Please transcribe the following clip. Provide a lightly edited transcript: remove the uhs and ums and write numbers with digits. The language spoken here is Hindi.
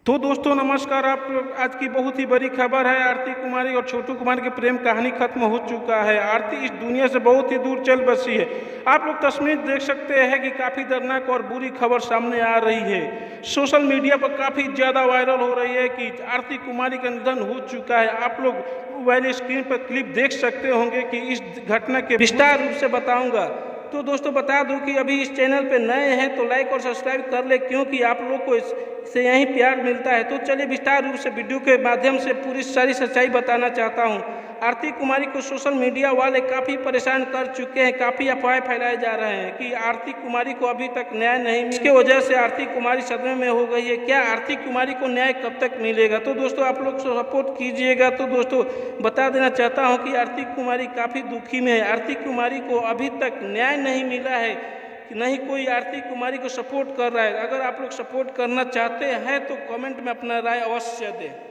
तो दोस्तों नमस्कार। आप आज की बहुत ही बड़ी खबर है। आरती कुमारी और छोटू कुमार की प्रेम कहानी खत्म हो चुका है। आरती इस दुनिया से बहुत ही दूर चल बसी है। आप लोग तस्वीर देख सकते हैं कि काफ़ी दर्दनाक और बुरी खबर सामने आ रही है। सोशल मीडिया पर काफ़ी ज़्यादा वायरल हो रही है कि आरती कुमारी का निधन हो चुका है। आप लोग मोबाइल स्क्रीन पर क्लिप देख सकते होंगे कि इस घटना के विस्तार रूप से बताऊँगा। तो दोस्तों बता दूं कि अभी इस चैनल पे नए हैं तो लाइक और सब्सक्राइब कर ले, क्योंकि आप लोग को इससे यही प्यार मिलता है। तो चलिए विस्तार रूप से वीडियो के माध्यम से पूरी सारी सच्चाई बताना चाहता हूं। आरती कुमारी को सोशल मीडिया वाले काफ़ी परेशान कर चुके हैं। काफ़ी अफवाहें फैलाए जा रहे हैं कि आरती कुमारी को अभी तक न्याय नहीं मिला। इसकी वजह से आरती कुमारी सदमे में हो गई है। क्या आरती कुमारी को न्याय कब तक मिलेगा? तो दोस्तों आप लोग सपोर्ट कीजिएगा। तो दोस्तों बता देना चाहता हूं कि आरती कुमारी काफ़ी दुखी में है। आरती कुमारी को अभी तक न्याय नहीं मिला है, कि नहीं कोई आरती कुमारी को सपोर्ट कर रहा है। अगर आप लोग सपोर्ट करना चाहते हैं तो कमेंट में अपना राय अवश्य दें।